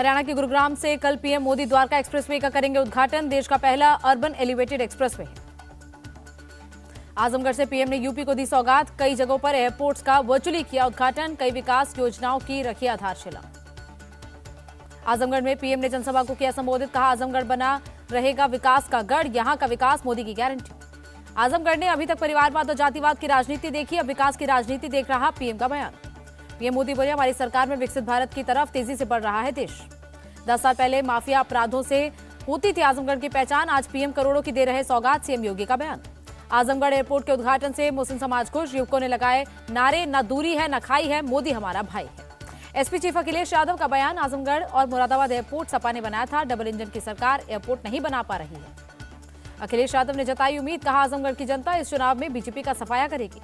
हरियाणा के गुरुग्राम से कल पीएम मोदी द्वारका एक्सप्रेसवे का करेंगे उद्घाटन। देश का पहला अर्बन एलिवेटेड एक्सप्रेसवे है। आजमगढ़ से पीएम ने यूपी को दी सौगात। कई जगहों पर एयरपोर्ट्स का वर्चुअली किया उद्घाटन। कई विकास योजनाओं की रखी आधारशिला। आजमगढ़ में पीएम ने जनसभा को किया संबोधित। कहा, आजमगढ़ बना रहेगा विकास का गढ़, यहां का विकास मोदी की गारंटी। आजमगढ़ ने अभी तक परिवारवाद और जातिवाद की राजनीति देखी, अब विकास की राजनीति देख रहा पीएम का बयान। पीएम मोदी बोले, हमारी सरकार में विकसित भारत की तरफ तेजी से बढ़ रहा है देश। 10 साल पहले माफिया अपराधों से होती थी आजमगढ़ की पहचान, आज पीएम करोड़ों की दे रहे सौगात, सीएम योगी का बयान। आजमगढ़ एयरपोर्ट के उद्घाटन से मुस्लिम समाज खुश, युवकों ने लगाए नारे, न दूरी है न खाई है, मोदी हमारा भाई है। एसपी चीफ अखिलेश यादव का बयान, आजमगढ़ और मुरादाबाद एयरपोर्ट सपा ने बनाया था, डबल इंजन की सरकार एयरपोर्ट नहीं बना पा रही है। अखिलेश यादव ने जताई उम्मीद, कहा आजमगढ़ की जनता इस चुनाव में बीजेपी का सफाया करेगी।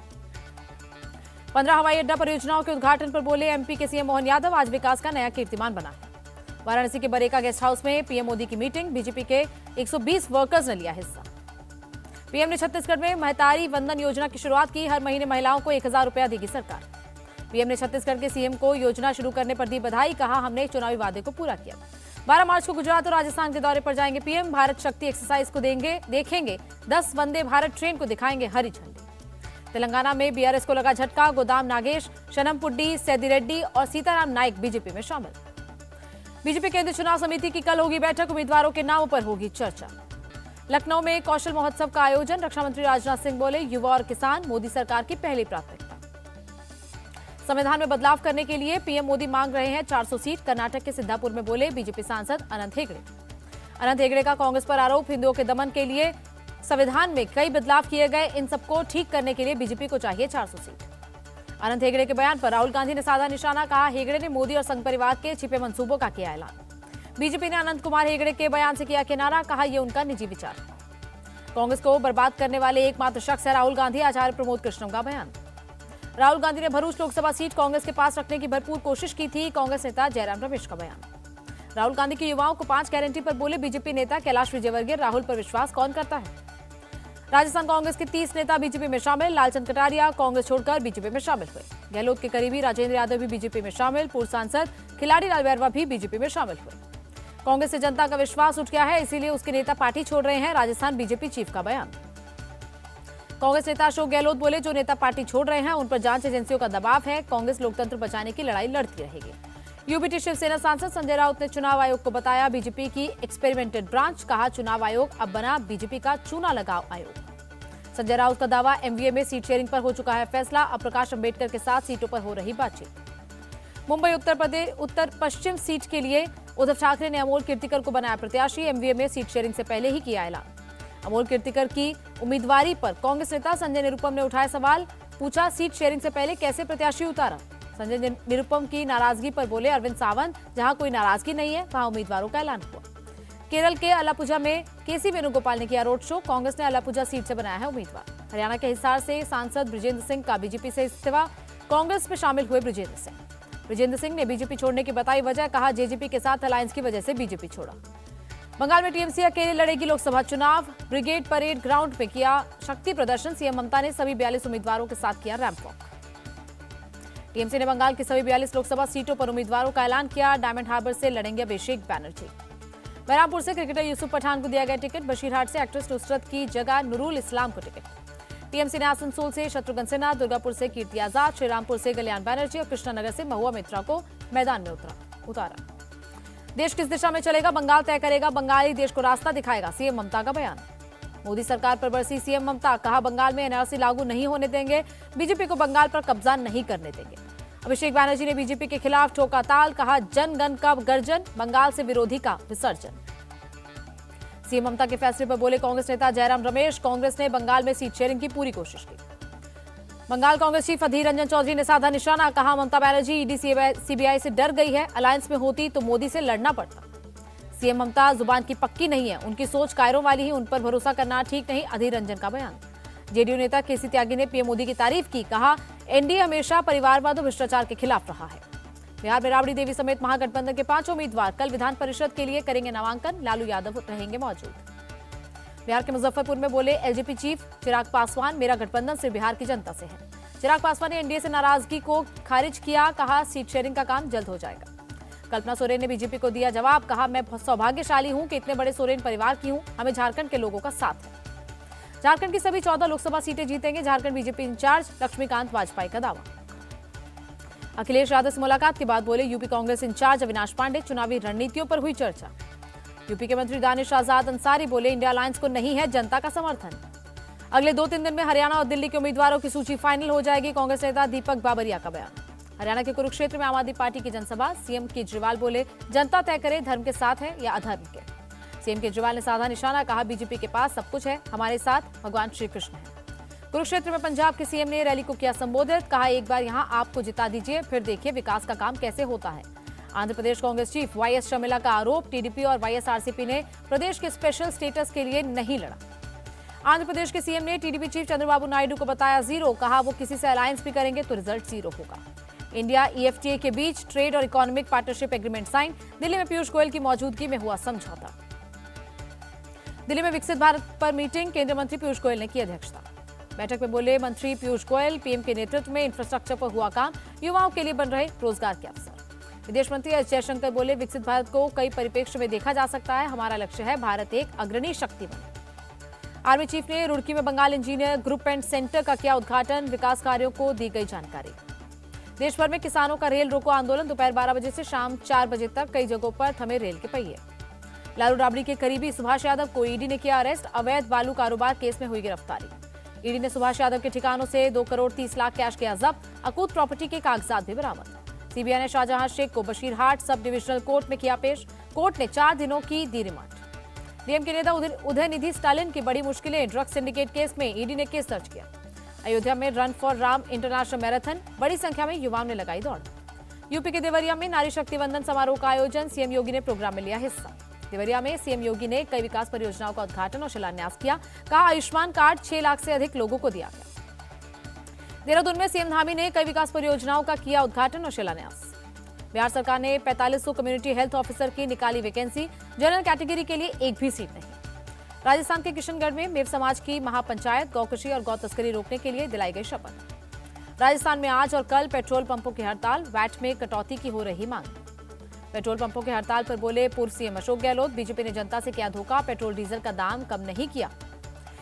15 हवाई अड्डा परियोजनाओं के उद्घाटन पर बोले एमपी के सीएम मोहन यादव, आज विकास का नया कीर्तिमान बना है। वाराणसी के बरेका गेस्ट हाउस में पीएम मोदी की मीटिंग, बीजेपी के 120 वर्कर्स ने लिया हिस्सा। पीएम ने छत्तीसगढ़ में महतारी वंदन योजना की शुरुआत की, हर महीने महिलाओं को 1000 रुपया देगी सरकार। पीएम ने छत्तीसगढ़ के सीएम को योजना शुरू करने पर दी बधाई, कहा हमने चुनावी वादे को पूरा किया। 12 मार्च को गुजरात और राजस्थान के दौरे पर जाएंगे पीएम, भारत शक्ति एक्सरसाइज को देखेंगे, 10 वंदे भारत ट्रेन को दिखाएंगे हरी झंडी। तेलंगाना में बीआरएस को लगा झटका, गोदाम नागेश, शनमपुड्डी, सैदी रेड्डी और सीताराम नाइक बीजेपी में शामिल। बीजेपी केंद्रीय चुनाव समिति की कल होगी बैठक, उम्मीदवारों के नामों पर होगी चर्चा। लखनऊ में कौशल महोत्सव का आयोजन, रक्षा मंत्री राजनाथ सिंह बोले, युवा और किसान मोदी सरकार की पहली प्राथमिकता। संविधान में बदलाव करने के लिए पीएम मोदी मांग रहे हैं 400 सीट, कर्नाटक के सिद्धापुर में बोले बीजेपी सांसद अनंत हेगड़े। अनंत हेगड़े का कांग्रेस पर आरोप, हिंदुओं के दमन के लिए संविधान में कई बदलाव किए गए, इन सबको ठीक करने के लिए बीजेपी को चाहिए 400 सीट। अनंत हेगड़े के बयान पर राहुल गांधी ने साधा निशाना, कहा हेगड़े ने मोदी और संघ परिवार के छिपे मंसूबों का किया ऐलान। बीजेपी ने अनंत कुमार हेगड़े के बयान से किया किनारा, कहा यह उनका निजी विचार है। कांग्रेस को बर्बाद करने वाले एकमात्र शख्स है राहुल गांधी, आचार्य प्रमोद कृष्णम का बयान। राहुल गांधी ने भरूच लोकसभा सीट कांग्रेस के पास रखने की भरपूर कोशिश की थी, कांग्रेस नेता जयराम रमेश का बयान। राहुल गांधी के युवाओं को 5 गारंटी पर बोले बीजेपी नेता कैलाश विजयवर्गीय, राहुल पर विश्वास कौन करता है। राजस्थान कांग्रेस के 30 नेता बीजेपी में शामिल, लालचंद कटारिया कांग्रेस छोड़कर बीजेपी में शामिल हुए। गहलोत के करीबी राजेंद्र यादव भी बीजेपी में शामिल, पूर्व सांसद खिलाड़ी लाल बैरवा भी बीजेपी में शामिल हुए। कांग्रेस से जनता का विश्वास उठ गया है, इसीलिए उसके नेता पार्टी छोड़ रहे हैं, राजस्थान बीजेपी चीफ का बयान। कांग्रेस नेता अशोक गहलोत बोले, जो नेता पार्टी छोड़ रहे हैं उन पर जांच एजेंसियों का दबाव है, कांग्रेस लोकतंत्र बचाने की लड़ाई लड़ती रहेगी। यूपीटी शिवसेना सांसद संजय राउत ने चुनाव आयोग को बताया बीजेपी की एक्सपेरिमेंटेड ब्रांच, कहा चुनाव आयोग अब बना बीजेपी का चूना लगाओ आयोग। संजय राउत का दावा, एमवीए में सीट शेयरिंग पर हो चुका है फैसला, अब प्रकाश अंबेडकर के साथ सीटों पर हो रही बातचीत। मुंबई उत्तर पश्चिम सीट के लिए उद्धव ठाकरे ने अमोल कीर्तिकर को बनाया प्रत्याशी, एमवीए में सीट शेयरिंग से पहले ही किया ऐलान। अमोल कीर्तिकर की उम्मीदवारी पर कांग्रेस नेता संजय निरुपम ने उठाया सवाल, पूछा सीट शेयरिंग से पहले कैसे प्रत्याशी उतारा। संजय निरुपम की नाराजगी पर बोले अरविंद सावंत, जहां कोई नाराजगी नहीं है वहां उम्मीदवारों का ऐलान हुआ। केरल के अलापुझा में केसी वेणुगोपाल ने किया रोड शो, कांग्रेस ने अलापुझा सीट से बनाया है उम्मीदवार। हरियाणा के हिसार से सांसद बृजेंद्र सिंह का बीजेपी से इस्तीफा, कांग्रेस में शामिल हुए बृजेंद्र सिंह। बृजेंद्र सिंह ने बीजेपी छोड़ने की बताई वजह, कहा जेजेपी के साथ अलायंस की वजह से बीजेपी छोड़ा। बंगाल में टीएमसी अकेले लड़ेगी लोकसभा चुनाव, ब्रिगेड परेड ग्राउंड में किया शक्ति प्रदर्शन, सीएम ममता ने सभी 42 उम्मीदवारों के साथ किया रैंप वॉक। टीएमसी ने बंगाल की सभी 42 लोकसभा सीटों पर उम्मीदवारों का ऐलान किया, डायमंड हार्बर से लड़ेंगे अभिषेक बैनर्जी। बहरामपुर से क्रिकेटर यूसुफ पठान को दिया गया टिकट, बशीरहाट से एक्ट्रेस नुसरत की जगह नूरुल इस्लाम को टिकट। टीएमसी ने आसनसोल से शत्रुघ्न सिन्हा, दुर्गापुर से कीर्ति आजाद, श्रीरामपुर से कल्याण बैनर्जी और कृष्णानगर से महुआ मित्रा को मैदान में उतारा। देश किस दिशा में चलेगा बंगाल तय करेगा, बंगाली देश को रास्ता दिखाएगा, सीएम ममता का बयान। मोदी सरकार पर बरसी सीएम ममता, कहा बंगाल में एनआरसी लागू नहीं होने देंगे, बीजेपी को बंगाल पर कब्जा नहीं करने देंगे। अभिषेक बैनर्जी ने बीजेपी के खिलाफ ठोका ताल, कहा जनगण का गर्जन, बंगाल से विरोधी का विसर्जन। सीएम ममता के फैसले पर बोले कांग्रेस नेता जयराम रमेश, कांग्रेस ने बंगाल में सीट शेयरिंग की पूरी कोशिश की। बंगाल कांग्रेस चीफ अधीर रंजन चौधरी ने साधा निशाना, कहा ममता बनर्जी ईडी सीबीआई से डर गई है, अलायंस में होती तो मोदी से लड़ना पड़ता। सीएम ममता जुबान की पक्की नहीं है, उनकी सोच कायरों वाली ही, उन पर भरोसा करना ठीक नहीं, अधीर रंजन का बयान। जेडीयू नेता केसी त्यागी ने पीएम मोदी की तारीफ की, कहा एनडीए हमेशा परिवारवाद और भ्रष्टाचार के खिलाफ रहा है। बिहार में राबड़ी देवी समेत महागठबंधन के 5 उम्मीदवार कल विधान परिषद के लिए करेंगे नामांकन, लालू यादव रहेंगे मौजूद। बिहार के मुजफ्फरपुर में बोले एलजेपी चीफ चिराग पासवान, मेरा गठबंधन सिर्फ बिहार की जनता से है। चिराग पासवान ने एनडीए से नाराजगी को खारिज किया, कहा सीट शेयरिंग का काम जल्द हो जाएगा। कल्पना सोरेन ने बीजेपी को दिया जवाब, कहा मैं सौभाग्यशाली हूं कि इतने बड़े सोरेन परिवार की हूं, हमें झारखंड के लोगों का साथ है। झारखंड की सभी 14 लोकसभा सीटें जीतेंगे झारखंड बीजेपी इंचार्ज लक्ष्मीकांत वाजपेयी का दावा। अखिलेश यादव से मुलाकात के बाद बोले यूपी कांग्रेस इंचार्ज अविनाश पांडे, चुनावी रणनीतियों पर हुई चर्चा। यूपी के मंत्री दानिश आजाद अंसारी बोले इंडिया अलायंस को नहीं है जनता का समर्थन। अगले 2-3 दिन में हरियाणा और दिल्ली के उम्मीदवारों की सूची फाइनल हो जाएगी, कांग्रेस नेता दीपक बाबरिया का बयान। हरियाणा के कुरुक्षेत्र में आम आदमी पार्टी की जनसभा, सीएम केजरीवाल बोले जनता तय करे धर्म के साथ है या अधर्म के। सीएम केजरीवाल ने साधा निशाना, कहा बीजेपी के पास सब कुछ है, हमारे साथ भगवान श्री कृष्ण है। कुरुक्षेत्र में पंजाब के सीएम ने रैली को किया संबोधित, कहा एक बार यहां आपको जिता दीजिए, फिर देखिए विकास का काम कैसे होता है। आंध्र प्रदेश कांग्रेस चीफ वाईएस शर्मिला का आरोप, टीडीपी और वाईएसआरसीपी ने प्रदेश के स्पेशल स्टेटस के लिए नहीं लड़ा। आंध्र प्रदेश के सीएम ने टीडीपी चीफ चंद्रबाबू नायडू को बताया जीरो, कहा वो किसी से अलायंस भी करेंगे तो रिजल्ट जीरो होगा। इंडिया ईएफटीए के बीच ट्रेड और economic partnership agreement sign, Delhi में पीयूष गोयल की मौजूदगी में हुआ समझौता। दिल्ली में विकसित भारत पर मीटिंग, केंद्रीय मंत्री पीयूष गोयल ने की अध्यक्षता। बैठक में बोले मंत्री पीयूष गोयल, पीएम के नेतृत्व में इंफ्रास्ट्रक्चर पर हुआ काम, युवाओं के लिए बन रहे रोजगार के अवसर। विदेश मंत्री एस जयशंकर बोले विकसित भारत को कई परिप्रेक्ष्य में देखा जा सकता है, हमारा लक्ष्य है भारत एक अग्रणी शक्ति बने। आर्मी चीफ ने रुड़की में Bengal engineer group and centre का किया उद्घाटन, विकास कार्यों को दी गई जानकारी। देश भर में किसानों का रेल रोको आंदोलन, दोपहर 12 बजे से शाम 4 बजे तक कई जगहों पर थमे रेल के पहिए। लालू राबड़ी के करीबी सुभाष यादव को ईडी ने किया अरेस्ट, अवैध बालू कारोबार केस में हुई गिरफ्तारी। ईडी ने सुभाष यादव के ठिकानों से 2 करोड़ 30 लाख कैश किया जब्त, अकूत प्रॉपर्टी के कागजात भी बरामद। सीबीआई ने शाहजहां शेख को बशीरहाट सब डिविजनल कोर्ट में किया पेश, कोर्ट ने 4 दिनों की दी रिमांड। डीएम के नेता उदयनिधि स्टालिन की बड़ी मुश्किलें, ड्रग्स सिंडिकेट केस में ईडी ने केस दर्ज किया। अयोध्या में run for Ram international marathon, बड़ी संख्या में युवाओं ने लगाई दौड़। यूपी के देवरिया में नारी शक्ति वंदन समारोह का आयोजन, सीएम योगी ने प्रोग्राम में लिया हिस्सा। देवरिया में सीएम योगी ने कई विकास परियोजनाओं का उद्घाटन और शिलान्यास किया, कहा आयुष्मान कार्ड 6 लाख से अधिक लोगों को दिया गया। देहरादून में सीएम धामी ने कई विकास परियोजनाओं का किया उद्घाटन और शिलान्यास। बिहार सरकार ने 4500 कम्युनिटी हेल्थ ऑफिसर की निकाली वैकेंसी, जनरल कैटेगरी के लिए एक भी सीट नहीं। राजस्थान के किशनगढ़ में मेव समाज की महापंचायत, गौकशी और गौ तस्करी रोकने के लिए दिलाई गई शपथ। राजस्थान में आज और कल पेट्रोल पंपों की हड़ताल, वैट में कटौती की हो रही मांग। पेट्रोल पंपों की हड़ताल पर बोले पूर्व सीएम अशोक गहलोत, बीजेपी ने जनता से किया धोखा, पेट्रोल डीजल का दाम कम नहीं किया।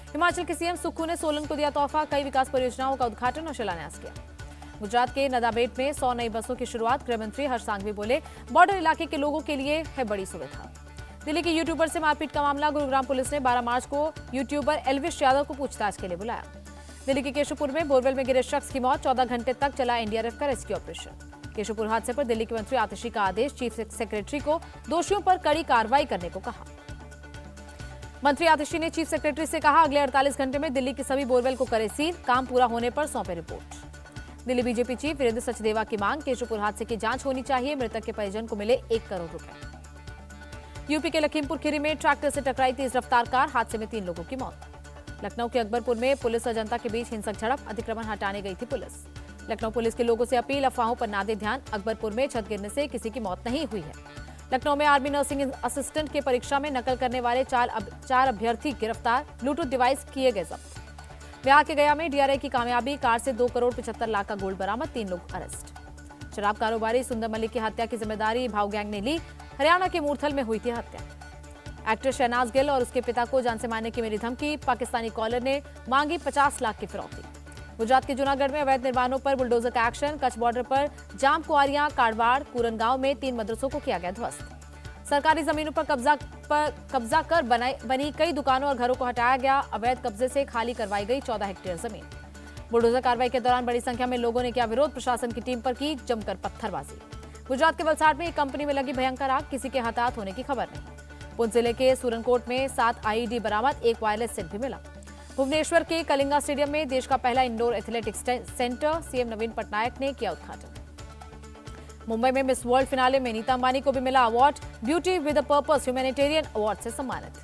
हिमाचल के सीएम सुक्खू ने सोलन को दिया तोहफा, कई विकास परियोजनाओं का उद्घाटन और शिलान्यास किया। गुजरात के नदाबेट में 100 नई बसों की शुरुआत, गृह मंत्री हर्ष सांघवी बोले बॉर्डर इलाके के लोगों के लिए है बड़ी सुविधा। दिल्ली के यूट्यूबर से मारपीट का मामला, गुरुग्राम पुलिस ने 12 मार्च को यूट्यूबर एल्विश यादव को पूछताछ के लिए बुलाया। दिल्ली के केशवपुर में बोरवेल में गिरे शख्स की मौत, 14 घंटे तक चला एनडीआरएफ का रेस्क्यू ऑपरेशन। केशवपुर हादसे पर दिल्ली के मंत्री आतिशी का आदेश, चीफ सेक्रेटरी को दोषियों पर कड़ी कार्रवाई करने को कहा। मंत्री आतिशी ने चीफ सेक्रेटरी से कहा अगले 48 घंटे में दिल्ली के सभी बोरवेल को करे सील, काम पूरा होने पर सौंपे report. Delhi BJP chief Virendra Sachdeva की मांग, केशवपुर हादसे की जांच होनी चाहिए, मृतक के परिजन को मिले 1 करोड़ रुपए। यूपी के लखीमपुर खीरी में ट्रैक्टर से टकराई तेज रफ्तार कार, हादसे में 3 लोगों की मौत। लखनऊ के अकबरपुर में पुलिस और जनता के बीच हिंसक झड़प, अतिक्रमण हटाने गई थी पुलिस। लखनऊ पुलिस के लोगों से अपील, अफवाहों पर ना दे ध्यान, अकबरपुर में छत गिरने से किसी की मौत नहीं हुई है। लखनऊ में आर्मी नर्सिंग असिस्टेंट के परीक्षा में नकल करने वाले 4 अभ्यर्थी गिरफ्तार, ब्लूटूथ डिवाइस किए गए जब्त। बिहार के गया में डीआरआई की कामयाबी, कार से 2 करोड़ 75 लाख का गोल्ड बरामद, 3 लोग अरेस्ट। शराब कारोबारी सुंदर मलिक की हत्या की जिम्मेदारी भाव गैंग ने ली, हरियाणा के मूर्थल में हुई थी हत्या। एक्टर शहनाज गिल और उसके पिता को जान से मारने की मिली धमकी, पाकिस्तानी कॉलर ने मांगी 50 लाख की फिरौती। गुजरात के जूनागढ़ में अवैध निर्माणों पर बुलडोजर का एक्शन, कच्छ बॉर्डर पर जाम कुआरियां, काड़वाड़, पूरन गांव में 3 मदरसों को किया गया ध्वस्त। सरकारी जमीनों पर कब्जा कर बनी कई दुकानों और घरों को हटाया गया, अवैध कब्जे से खाली करवाई गई 14 हेक्टेयर जमीन। बुलडोजर कार्रवाई के दौरान बड़ी संख्या में लोगों ने किया विरोध, प्रशासन की टीम पर की जमकर पत्थरबाजी। गुजरात के वलसाड में एक कंपनी में लगी भयंकर आग, किसी के हताहत होने की खबर नहीं। पुंछ जिले के सूरनकोट में 7 आईईडी बरामद, 1 वायरलेस सेट भी मिला। भुवनेश्वर के कलिंगा स्टेडियम में देश का पहला इंडोर एथलेटिक्स सेंटर, सीएम नवीन पटनायक ने किया उद्घाटन। मुंबई में मिस वर्ल्ड फिनाले में नीता अंबानी को भी मिला award, beauty with a purpose humanitarian award से सम्मानित।